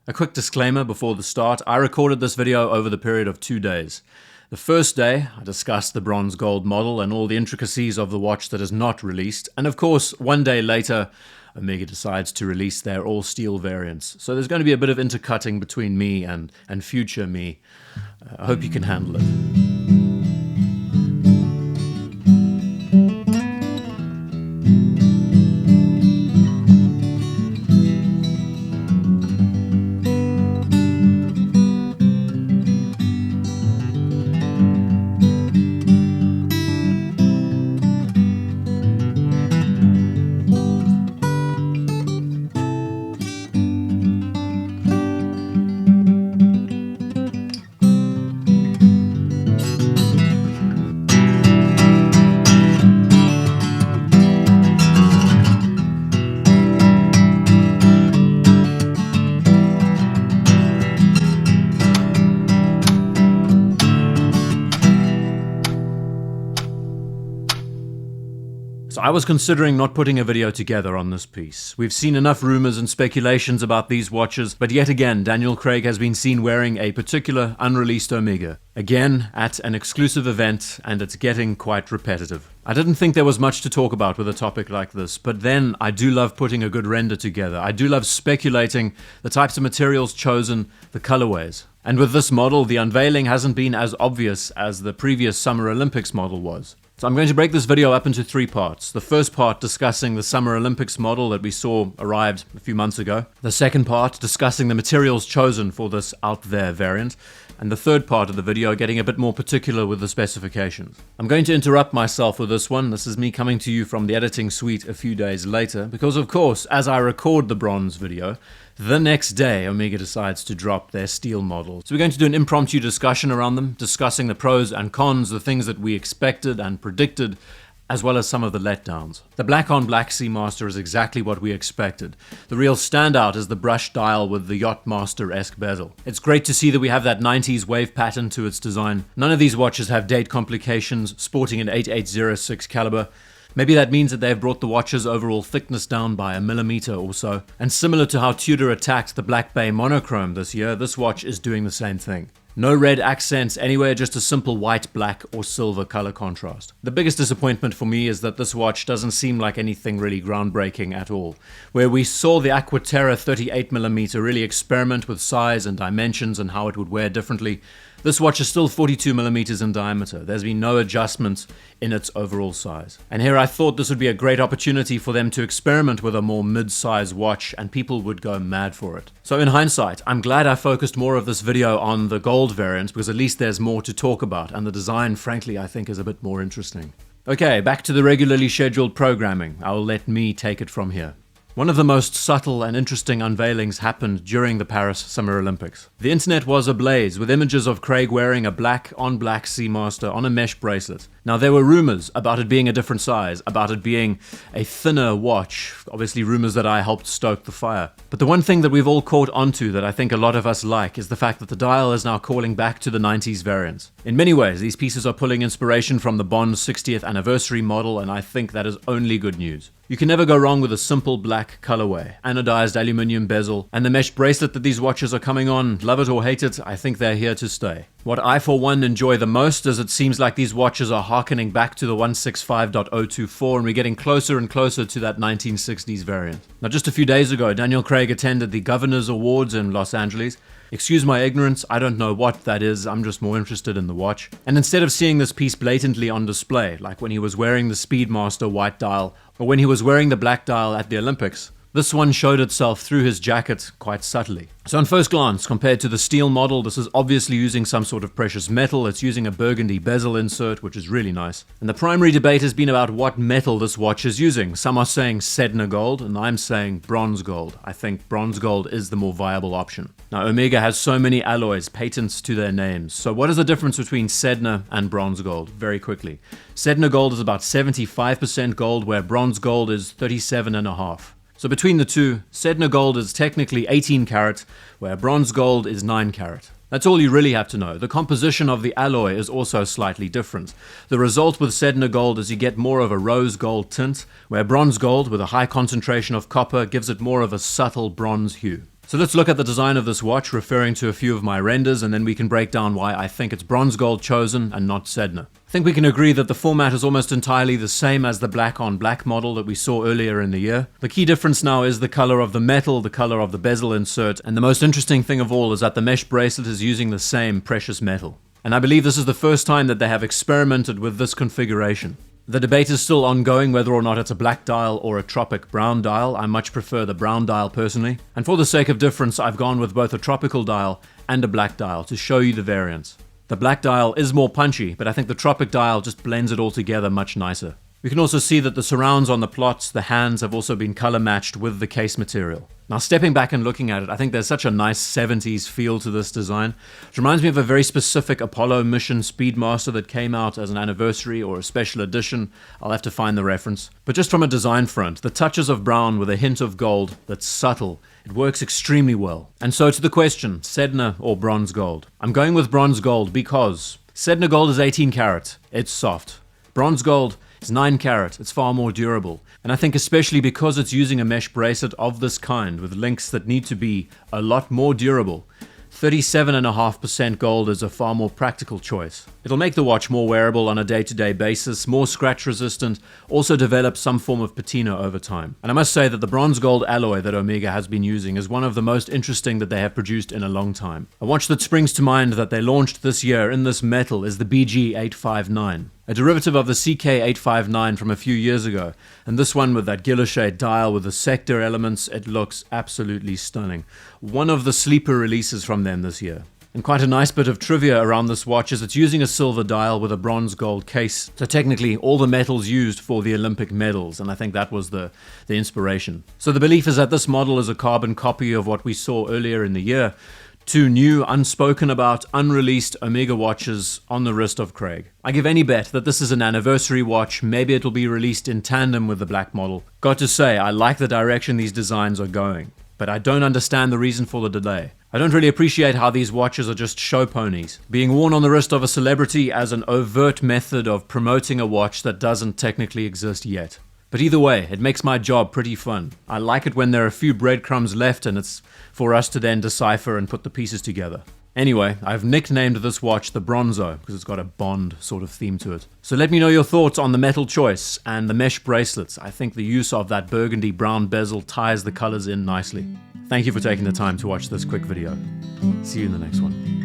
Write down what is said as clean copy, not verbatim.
A quick disclaimer before the start, I recorded this video over the period of 2 days. The first day, I discussed the bronze gold model and all the intricacies of the watch that is not released, and of course, 1 day later, Omega decides to release their all-steel variants. So there's going to be a bit of intercutting between me and future me. I hope you can handle it. So I was considering not putting a video together on this piece. We've seen enough rumors and speculations about these watches, but yet again, Daniel Craig has been seen wearing a particular unreleased Omega. Again, at an exclusive event, and it's getting quite repetitive. I didn't think there was much to talk about with a topic like this, but then I do love putting a good render together. I do love speculating the types of materials chosen, the colorways. And with this model, the unveiling hasn't been as obvious as the previous Summer Olympics model was. So I'm going to break this video up into 3 parts. The first part discussing the Summer Olympics model that we saw arrived a few months ago. The second part discussing the materials chosen for this out there variant. And the third part of the video getting a bit more particular with the specifications. I'm going to interrupt myself with this one. This is me coming to you from the editing suite a few days later, because of course, as I record the bronze video, the next day Omega decides to drop their steel model. So we're going to do an impromptu discussion around them, discussing the pros and cons, the things that we expected and predicted, as well as some of the letdowns. The black on black Seamaster is exactly what we expected. The real standout is the brush dial with the Yachtmaster-esque bezel. It's great to see that we have that 90s wave pattern to its design. None of these watches have date complications, sporting an 8806 caliber. Maybe that means that they've brought the watch's overall thickness down by a millimeter or so. And similar to how Tudor attacked the Black Bay Monochrome this year, this watch is doing the same thing. No red accents anywhere, just a simple white, black, or silver color contrast. The biggest disappointment for me is that this watch doesn't seem like anything really groundbreaking at all. Where we saw the Aquaterra 38mm really experiment with size and dimensions and how it would wear differently, this watch is still 42mm in diameter. There's been no adjustments in its overall size. And here I thought this would be a great opportunity for them to experiment with a more mid-size watch, and people would go mad for it. So in hindsight, I'm glad I focused more of this video on the gold variant, because at least there's more to talk about, and the design, frankly, I think is a bit more interesting. Okay, back to the regularly scheduled programming. I'll let me take it from here. One of the most subtle and interesting unveilings happened during the Paris Summer Olympics. The internet was ablaze with images of Craig wearing a black on black Seamaster on a mesh bracelet. Now there were rumors about it being a different size, about it being a thinner watch, obviously rumors that I helped stoke the fire. But the one thing that we've all caught onto that I think a lot of us like is the fact that the dial is now calling back to the 90s variants. In many ways, these pieces are pulling inspiration from the Bond's 60th anniversary model, and I think that is only good news. You can never go wrong with a simple black colorway, anodized aluminium bezel, and the mesh bracelet that these watches are coming on. Love it or hate it, I think they're here to stay. What I for one enjoy the most is it seems like these watches are harkening back to the 165.024, and we're getting closer and closer to that 1960s variant. Now just a few days ago, Daniel Craig attended the Governor's Awards in Los Angeles. Excuse my ignorance, I don't know what that is, I'm just more interested in the watch. And instead of seeing this piece blatantly on display, like when he was wearing the Speedmaster white dial, or when he was wearing the black dial at the Olympics, this one showed itself through his jacket quite subtly. So on first glance, compared to the steel model, this is obviously using some sort of precious metal. It's using a burgundy bezel insert, which is really nice. And the primary debate has been about what metal this watch is using. Some are saying Sedna gold, and I'm saying bronze gold. I think bronze gold is the more viable option. Now, Omega has so many alloys, patents to their names. So what is the difference between Sedna and bronze gold? Very quickly. Sedna gold is about 75% gold, where bronze gold is 37.5%. So between the two, Sedna gold is technically 18 karat, where bronze gold is 9 karat. That's all you really have to know. The composition of the alloy is also slightly different. The result with Sedna gold is you get more of a rose gold tint, where bronze gold with a high concentration of copper gives it more of a subtle bronze hue. So let's look at the design of this watch, referring to a few of my renders, and then we can break down why I think it's bronze gold chosen and not Sedna. I think we can agree that the format is almost entirely the same as the black on black model that we saw earlier in the year. The key difference now is the color of the metal, the color of the bezel insert, and the most interesting thing of all is that the mesh bracelet is using the same precious metal. And I believe this is the first time that they have experimented with this configuration. The debate is still ongoing whether or not it's a black dial or a tropic brown dial. I much prefer the brown dial personally. And for the sake of difference, I've gone with both a tropical dial and a black dial to show you the variance. The black dial is more punchy, but I think the tropic dial just blends it all together much nicer. We can also see that the surrounds on the plots, the hands, have also been color matched with the case material. Now, stepping back and looking at it, I think there's such a nice 70s feel to this design. It reminds me of a very specific Apollo mission Speedmaster that came out as an anniversary or a special edition. I'll have to find the reference. But just from a design front, the touches of brown with a hint of gold that's subtle, it works extremely well. And so to the question, Sedna or bronze gold? I'm going with bronze gold because Sedna gold is 18 karat. It's soft. Bronze gold is 9 karat. It's far more durable. And I think especially because it's using a mesh bracelet of this kind with links that need to be a lot more durable, 37.5% gold is a far more practical choice. It'll make the watch more wearable on a day-to-day basis, more scratch resistant, also develop some form of patina over time. And I must say that the bronze gold alloy that Omega has been using is one of the most interesting that they have produced in a long time. A watch that springs to mind that they launched this year in this metal is the BG859. A derivative of the CK859 from a few years ago, and this one with that guilloche dial with the sector elements, it looks absolutely stunning. One of the sleeper releases from them this year. And quite a nice bit of trivia around this watch is it's using a silver dial with a bronze gold case. So technically all the metals used for the Olympic medals, and I think that was the inspiration. So the belief is that this model is a carbon copy of what we saw earlier in the year. 2 new, unspoken about, unreleased Omega watches on the wrist of Craig. I give any bet that this is an anniversary watch. Maybe it'll be released in tandem with the black model. Got to say, I like the direction these designs are going, but I don't understand the reason for the delay. I don't really appreciate how these watches are just show ponies, being worn on the wrist of a celebrity as an overt method of promoting a watch that doesn't technically exist yet. But either way, it makes my job pretty fun. I like it when there are a few breadcrumbs left and it's for us to then decipher and put the pieces together. Anyway, I've nicknamed this watch the Bronzo because it's got a Bond sort of theme to it. So let me know your thoughts on the metal choice and the mesh bracelets. I think the use of that burgundy brown bezel ties the colors in nicely. Thank you for taking the time to watch this quick video. See you in the next one.